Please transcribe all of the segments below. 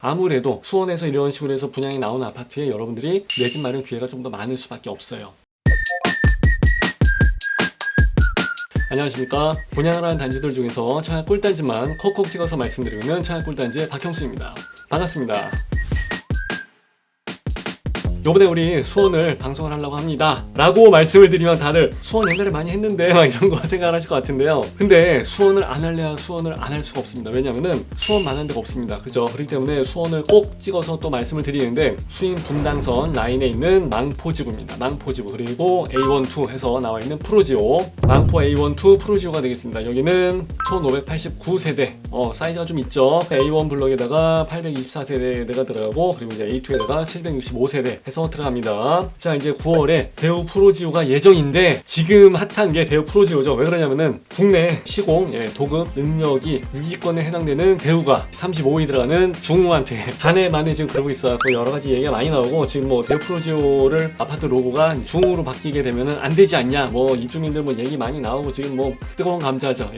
아무래도 수원에서 이런 식으로 해서 분양이 나오는 아파트에 여러분들이 내 집 마련 기회가 좀 더 많을 수밖에 없어요. 안녕하십니까. 분양을 하는 단지들 중에서 청약 꿀단지만 콕콕 찍어서 말씀드리고 있는 청약 꿀단지의 박형수입니다. 반갑습니다. 요번에 우리 수원을 방송을 하려고 합니다 라고 말씀을 드리면 다들 수원 옛날에 많이 했는데 막 이런 거 생각을 하실 것 같은데요. 근데 수원을 안 할래야 수원을 안 할 수가 없습니다. 왜냐면은 수원만 한 데가 없습니다. 그죠? 그렇기 때문에 수원을 꼭 찍어서 또 말씀을 드리는데, 수인 분당선 라인에 있는 망포지구입니다. 망포지구, 그리고 A12 해서 나와 있는 프로지오, 망포 A12 프로지오가 되겠습니다. 여기는 1589세대, 사이즈가 좀 있죠. A1 블럭에다가 824세대가 들어가고, 그리고 이제 A2에다가 765세대 해서 들어갑니다. 자, 이제 9월에 대우 프로지오가 예정인데, 지금 핫한 게 대우 프로지오죠. 왜 그러냐면은 국내 시공 도급 능력이 6위권에 해당되는 대우가 35위 들어가는 중우한테 단에 만에 지금 그러고 있어요. 여러 가지 얘기가 많이 나오고, 지금 뭐 대우 프로지오를 아파트 로고가 중우로 바뀌게 되면은 안 되지 않냐, 뭐 입주민들 뭐 얘기 많이 나오고 지금 뭐 뜨거운 감자죠.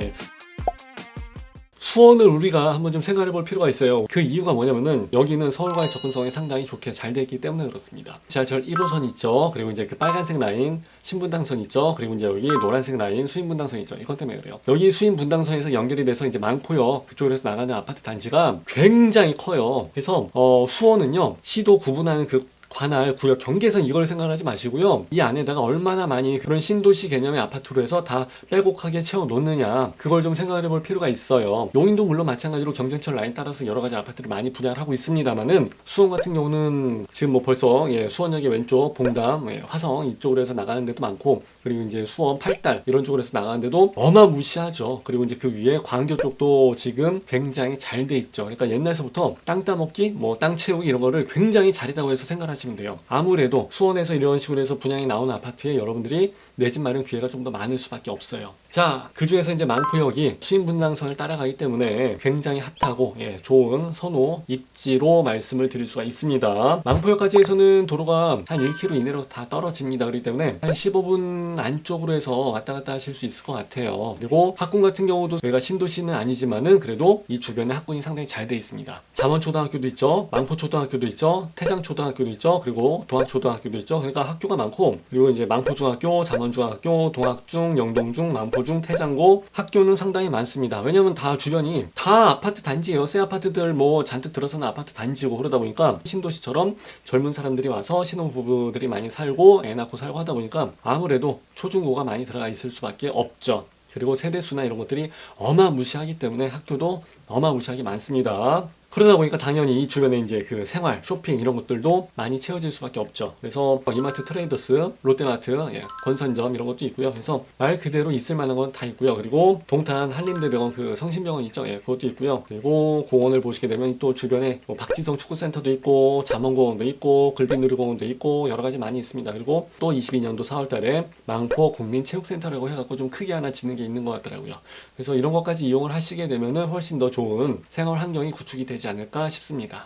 수원을 우리가 한번 좀 생각해 볼 필요가 있어요. 그 이유가 뭐냐면은 여기는 서울과의 접근성이 상당히 좋게 잘 되어 있기 때문에 그렇습니다. 지하철 1호선 있죠. 그리고 이제 그 빨간색 라인 신분당선 있죠. 그리고 이제 여기 노란색 라인 수인분당선 있죠. 이것 때문에 그래요. 여기 수인분당선에서 연결이 돼서 이제 망포역 그쪽으로 해서 나가는 아파트 단지가 굉장히 커요. 그래서 수원은요, 시도 구분하는 그 관할, 구역, 경계선 이걸 생각하지 마시고요. 이 안에다가 얼마나 많이 그런 신도시 개념의 아파트로 해서 다 빼곡하게 채워 놓느냐, 그걸 좀 생각해 볼 필요가 있어요. 용인도 물론 마찬가지로 경전철 라인 따라서 여러 가지 아파트를 많이 분양을 하고 있습니다만은, 수원 같은 경우는 지금 뭐 벌써 수원역의 왼쪽 봉담, 화성 이쪽으로 해서 나가는 데도 많고, 그리고 이제 수원 8달 이런 쪽으로 해서 나가는 데도 어마무시하죠. 그리고 이제 그 위에 광교 쪽도 지금 굉장히 잘 돼 있죠. 그러니까 옛날서부터 땅 따먹기, 뭐 땅 채우기 이런 거를 굉장히 잘했다고 해서 생각하시면 돼요. 아무래도 수원에서 이런 식으로 해서 분양이 나오는 아파트에 여러분들이 내 집 마련 기회가 좀 더 많을 수밖에 없어요. 자, 그 중에서 이제 망포역이 수인분당선을 따라가기 때문에 굉장히 핫하고 좋은 선호 입지로 말씀을 드릴 수가 있습니다. 망포역까지에서는 도로가 한 1km 이내로 다 떨어집니다. 그렇기 때문에 한 15분 안쪽으로 해서 왔다 갔다 하실 수 있을 것 같아요. 그리고 학군 같은 경우도 저희가 신도시는 아니지만은 그래도 이 주변에 학군이 상당히 잘 돼 있습니다. 잠원초등학교도 있죠. 망포초등학교도 있죠. 태장초등학교도 있죠. 그리고 동학초등학교도 있죠. 그러니까 학교가 많고, 그리고 이제 망포중학교, 잠원중학교, 동학중, 영동중, 망포중, 태장고 학교는 상당히 많습니다. 왜냐면 다 주변이 다 아파트 단지예요. 새 아파트들 뭐 잔뜩 들어서는 아파트 단지고, 그러다 보니까 신도시처럼 젊은 사람들이 와서 신혼부부들이 많이 살고 애 낳고 살고 하다 보니까 아무래도 초중고가 많이 들어가 있을 수밖에 없죠. 그리고 세대수나 이런 것들이 어마무시하기 때문에 학교도 어마무시하게 많습니다. 그러다 보니까 당연히 이 주변에 이제 그 생활, 쇼핑 이런 것들도 많이 채워질 수밖에 없죠. 그래서 이마트 트레이더스, 롯데마트, 권선점 이런 것도 있고요. 그래서 말 그대로 있을 만한 건 다 있고요. 그리고 동탄 한림대병원 그 성심병원 있죠. 그것도 있고요. 그리고 공원을 보시게 되면 또 주변에 뭐 박지성 축구센터도 있고, 잠원공원도 있고, 글빛누리공원도 있고, 여러 가지 많이 있습니다. 그리고 또 22년도 4월달에 망포 국민체육센터라고 해갖고 좀 크게 하나 짓는 게 있는 것 같더라고요. 그래서 이런 것까지 이용을 하시게 되면은 훨씬 더 좋은 생활 환경이 구축이 되지 않을까 싶습니다.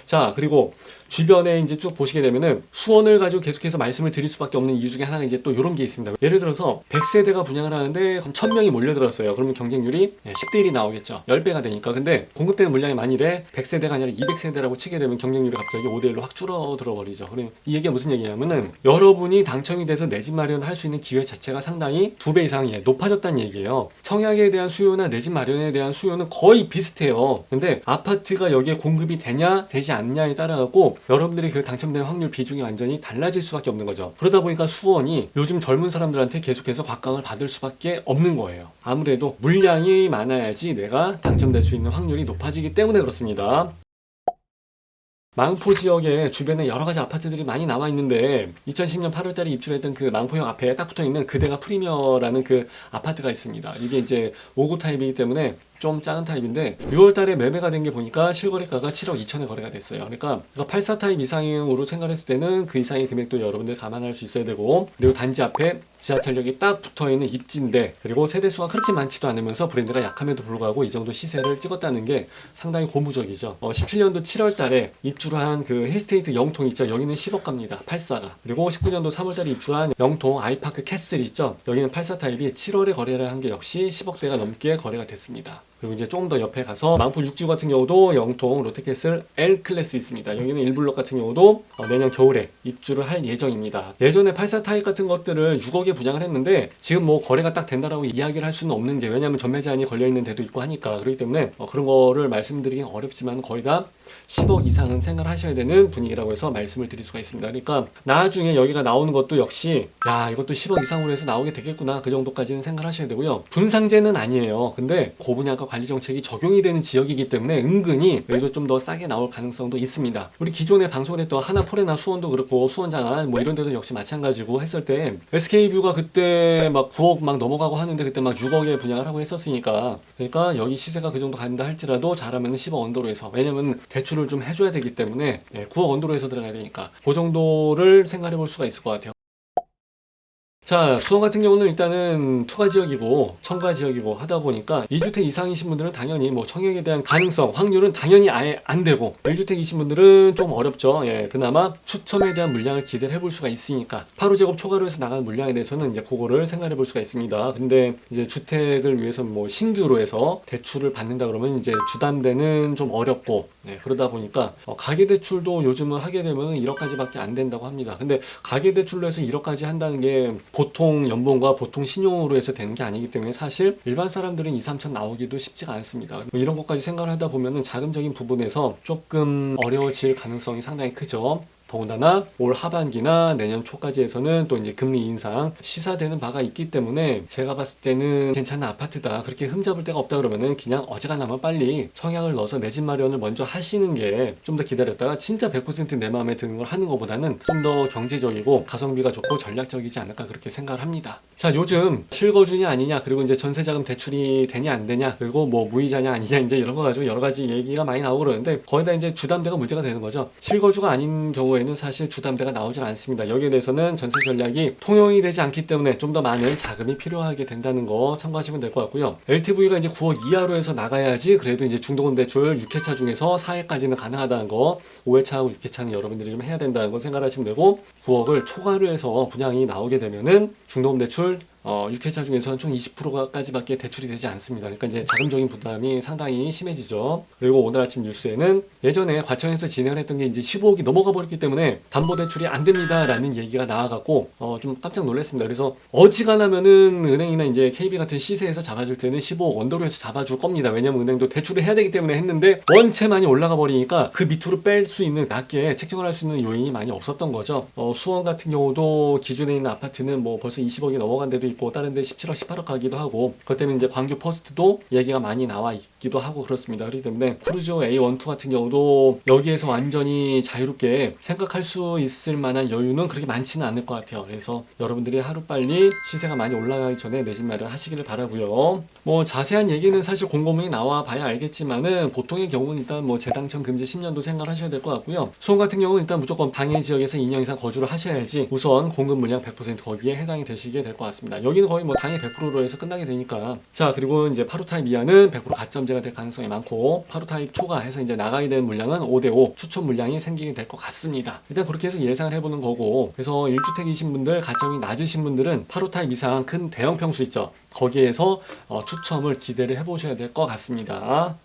자, 그리고 주변에 이제 쭉 보시게 되면은 수원을 가지고 계속해서 말씀을 드릴 수밖에 없는 이유 중에 하나가 이제 또 이런 게 있습니다. 예를 들어서 100세대가 분양을 하는데 1000명이 몰려들었어요. 그러면 경쟁률이 10대 1이 나오겠죠. 10배가 되니까. 근데 공급되는 물량이 만일에 100세대가 아니라 200세대라고 치게 되면 경쟁률이 갑자기 5대 1로 확 줄어들어 버리죠. 그럼 이 얘기가 무슨 얘기냐면은, 여러분이 당첨이 돼서 내 집 마련을 할 수 있는 기회 자체가 상당히 2배 이상이 높아졌다는 얘기예요. 청약에 대한 수요나 내 집 마련에 대한 수요는 거의 비슷해요. 근데 아파트가 여기에 공급이 되냐 되지 않냐에 따라 갖고 여러분들이 그 당첨된 확률 비중이 완전히 달라질 수밖에 없는 거죠. 그러다 보니까 수원이 요즘 젊은 사람들한테 계속해서 곽강을 받을 수밖에 없는 거예요. 아무래도 물량이 많아야지 내가 당첨될 수 있는 확률이 높아지기 때문에 그렇습니다. 망포 지역에 주변에 여러 가지 아파트들이 많이 남아 있는데, 2010년 8월달에 입주를 했던 그 망포역 앞에 딱 붙어 있는 그대가 프리미어라는 그 아파트가 있습니다. 이게 이제 5구 타입이기 때문에 좀 작은 타입인데, 6월달에 매매가 된 게 보니까 실거래가가 7억 2천에 거래가 됐어요. 그러니까 84 타입 이상으로 생각했을 때는 그 이상의 금액도 여러분들 감안할 수 있어야 되고, 그리고 단지 앞에 지하철역이 딱 붙어있는 입지인데, 그리고 세대수가 그렇게 많지도 않으면서 브랜드가 약함에도 불구하고 이 정도 시세를 찍었다는 게 상당히 고무적이죠. 17년도 7월달에 입주를 한 그 힐스테이트 영통 있죠. 여기는 10억 갑니다. 84가. 그리고 19년도 3월달에 입주한 영통 아이파크 캐슬 있죠. 여기는 84 타입이 7월에 거래를 한 게 역시 10억대가 넘게 거래가 됐습니다. 그리고 이제 조금 더 옆에 가서 망포 6지 같은 경우도 영통 롯데캐슬 L 클래스 있습니다. 여기는 1블록 같은 경우도 내년 겨울에 입주를 할 예정입니다. 예전에 84 타입 같은 것들을 6억에 분양을 했는데 지금 뭐 거래가 딱 된다라고 이야기를 할 수는 없는 게, 왜냐하면 전매 제한이 걸려 있는 데도 있고 하니까. 그렇기 때문에 그런 거를 말씀드리긴 어렵지만 거의 다 10억 이상은 생각을 하셔야 되는 분위기라고 해서 말씀을 드릴 수가 있습니다. 그러니까 나중에 여기가 나오는 것도 역시 야, 이것도 10억 이상으로 해서 나오게 되겠구나, 그 정도까지는 생각을 하셔야 되고요. 분상제는 아니에요. 근데 고분양가 관리 정책이 적용이 되는 지역이기 때문에 은근히 여기도 좀 더 싸게 나올 가능성도 있습니다. 우리 기존에 방송을 했던 하나포레나 수원도 그렇고, 수원장안 뭐 이런 데도 역시 마찬가지고 했을 때 SK뷰가 그때 막 9억 막 넘어가고 하는데 그때 막 6억에 분양을 하고 했었으니까, 그러니까 여기 시세가 그 정도 간다 할지라도 잘하면 10억 언더로 해서, 왜냐면 대출을 좀 해줘야 되기 때문에 9억 언더로 해서 들어가야 되니까 그 정도를 생각해 볼 수가 있을 것 같아요. 자, 수원 같은 경우는 일단은 투가 지역이고 청가 지역이고 하다 보니까 2주택 이상이신 분들은 당연히 뭐 청약에 대한 가능성, 확률은 당연히 아예 안 되고, 1주택이신 분들은 좀 어렵죠. 그나마 추첨에 대한 물량을 기대를 해볼 수가 있으니까 8호 초과로 해서 나가는 물량에 대해서는 이제 그거를 생각해 볼 수가 있습니다. 근데 이제 주택을 위해서 뭐 신규로 해서 대출을 받는다 그러면 이제 주담대는 좀 어렵고, 그러다 보니까 가계대출도 요즘은 하게 되면 1억까지밖에 안 된다고 합니다. 근데 가계대출로 해서 1억까지 한다는 게 보통 연봉과 보통 신용으로 해서 되는 게 아니기 때문에 사실 일반 사람들은 2, 3천 나오기도 쉽지가 않습니다. 이런 것까지 생각을 하다 보면은 자금적인 부분에서 조금 어려워질 가능성이 상당히 크죠. 더군다나 올 하반기나 내년 초까지 해서는 또 이제 금리 인상 시사되는 바가 있기 때문에 제가 봤을 때는 괜찮은 아파트다, 그렇게 흠잡을 데가 없다 그러면은 그냥 어지간하면 빨리 청약을 넣어서 내 집 마련을 먼저 하시는 게, 좀 더 기다렸다가 진짜 100% 내 마음에 드는 걸 하는 것보다는 좀 더 경제적이고 가성비가 좋고 전략적이지 않을까, 그렇게 생각을 합니다. 자, 요즘 실거주냐 아니냐, 그리고 이제 전세자금 대출이 되냐 안 되냐, 그리고 뭐 무이자냐 아니냐, 이제 이런 거 가지고 여러 가지 얘기가 많이 나오고 그러는데 거의 다 이제 주담대가 문제가 되는 거죠. 실거주가 아닌 경우에는 사실 주담대가 나오질 않습니다. 여기에 대해서는 전세 전략이 통용이 되지 않기 때문에 좀 더 많은 자금이 필요하게 된다는 거 참고하시면 될 것 같고요. LTV가 이제 9억 이하로 해서 나가야지 그래도 이제 중도금 대출 6회차 중에서 4회까지는 가능하다는 거, 5회차하고 6회차는 여러분들이 좀 해야 된다는 거 생각하시면 되고, 9억을 초과로 해서 분양이 나오게 되면은 중도금 대출 6회차 중에서는 총 20%까지밖에 대출이 되지 않습니다. 그러니까 이제 자금적인 부담이 상당히 심해지죠. 그리고 오늘 아침 뉴스에는 예전에 과천에서 진행을 했던 게 이제 15억이 넘어가 버렸기 때문에 담보대출이 안 됩니다라는 얘기가 나와갖고 좀 깜짝 놀랐습니다. 그래서 어지간하면은 은행이나 이제 KB 같은 시세에서 잡아줄 때는 15억 언더로 해서 잡아줄 겁니다. 왜냐면 은행도 대출을 해야 되기 때문에 했는데 원체 많이 올라가 버리니까 그 밑으로 뺄 수 있는, 낮게 책정을 할 수 있는 요인이 많이 없었던 거죠. 수원 같은 경우도 기존에 있는 아파트는 뭐 벌써 20억이 넘어간 데도 있고 다른 데 17억, 18억 가기도 하고, 그것 때문에 이제 광교 퍼스트도 얘기가 많이 나와 있기도 하고 그렇습니다. 그렇기 때문에 크루저 A12 같은 경우도 여기에서 완전히 자유롭게 생각할 수 있을 만한 여유는 그렇게 많지는 않을 것 같아요. 그래서 여러분들이 하루빨리 시세가 많이 올라가기 전에 내 집 마련 하시기를 바라고요. 뭐 자세한 얘기는 사실 공고문이 나와 봐야 알겠지만은 보통의 경우는 일단 뭐 재당첨 금지 10년도 생각을 하셔야 될 것 같고요. 수원 같은 경우는 일단 무조건 방해 지역에서 2년 이상 거주를 하셔야지 우선 공급 물량 100% 거기에 해당이 되시게 될 것 같습니다. 여기는 거의 뭐 당해 100%로 해서 끝나게 되니까. 자, 그리고 이제 8호 타입 이하는 100% 가점제가 될 가능성이 많고, 8호 타입 초과해서 이제 나가야 되는 물량은 5대5 추천 물량이 생기게 될 것 같습니다. 일단 그렇게 해서 예상을 해보는 거고, 그래서 1주택이신 분들, 가점이 낮으신 분들은 8호 타입 이상 큰 대형 평수 있죠. 거기에서 추첨을 기대를 해보셔야 될 것 같습니다.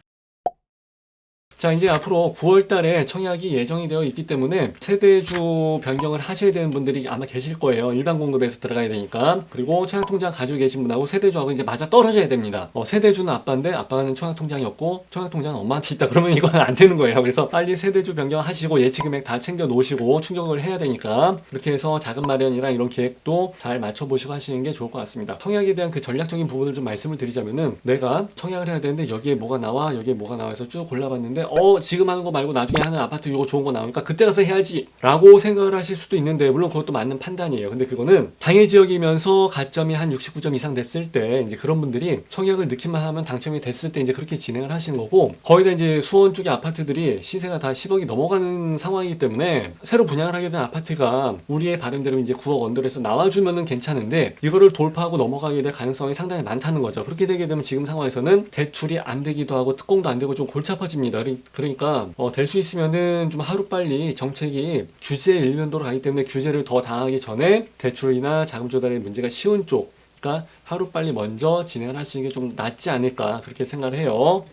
자, 이제 앞으로 9월 달에 청약이 예정이 되어 있기 때문에 세대주 변경을 하셔야 되는 분들이 아마 계실 거예요. 일반 공급에서 들어가야 되니까. 그리고 청약통장 가지고 계신 분하고 세대주하고 이제 맞아 떨어져야 됩니다. 세대주는 아빠인데 아빠는 청약통장이 없고 청약통장은 엄마한테 있다 그러면 이건 안 되는 거예요. 그래서 빨리 세대주 변경하시고 예치 금액 다 챙겨 놓으시고 충족을 해야 되니까, 그렇게 해서 자금 마련이랑 이런 계획도 잘 맞춰보시고 하시는 게 좋을 것 같습니다. 청약에 대한 그 전략적인 부분을 좀 말씀을 드리자면은, 내가 청약을 해야 되는데 여기에 뭐가 나와 여기에 뭐가 나와서 쭉 골라봤는데 지금 하는 거 말고 나중에 하는 아파트 이거 좋은 거 나오니까 그때 가서 해야지 라고 생각을 하실 수도 있는데, 물론 그것도 맞는 판단이에요. 근데 그거는 방해 지역이면서 가점이 한 69점 이상 됐을 때 이제 그런 분들이 청약을 넣기만 하면 당첨이 됐을 때 이제 그렇게 진행을 하시는 거고, 거의 다 이제 수원 쪽의 아파트들이 시세가 다 10억이 넘어가는 상황이기 때문에 새로 분양을 하게 된 아파트가 우리의 바람대로 이제 9억 언더에서 나와주면은 괜찮은데 이거를 돌파하고 넘어가게 될 가능성이 상당히 많다는 거죠. 그렇게 되게 되면 지금 상황에서는 대출이 안 되기도 하고 특공도 안 되고 좀 골치 아파집니다. 그러니까 될 수 있으면은 좀 하루빨리 정책이 규제 일면도로 가기 때문에 규제를 더 당하기 전에 대출이나 자금 조달의 문제가 쉬운 쪽, 그러니까 하루빨리 먼저 진행을 하시는 게 좀 낫지 않을까 그렇게 생각을 해요.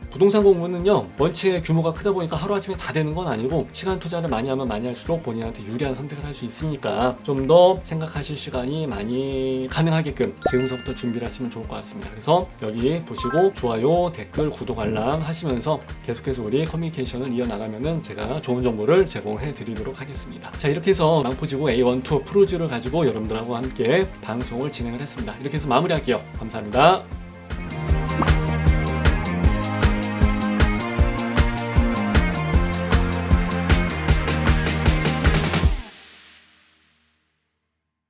부동산 공부는요, 원체 규모가 크다 보니까 하루아침에 다 되는 건 아니고 시간 투자를 많이 하면 많이 할수록 본인한테 유리한 선택을 할 수 있으니까 좀 더 생각하실 시간이 많이 가능하게끔 지금서부터 준비를 하시면 좋을 것 같습니다. 그래서 여기 보시고 좋아요, 댓글, 구독, 알람 하시면서 계속해서 우리 커뮤니케이션을 이어나가면은 제가 좋은 정보를 제공해 드리도록 하겠습니다. 자, 이렇게 해서 망포지구 A12 프루즈를 가지고 여러분들하고 함께 방송을 진행을 했습니다. 이렇게 해서 마무리할게요. 감사합니다.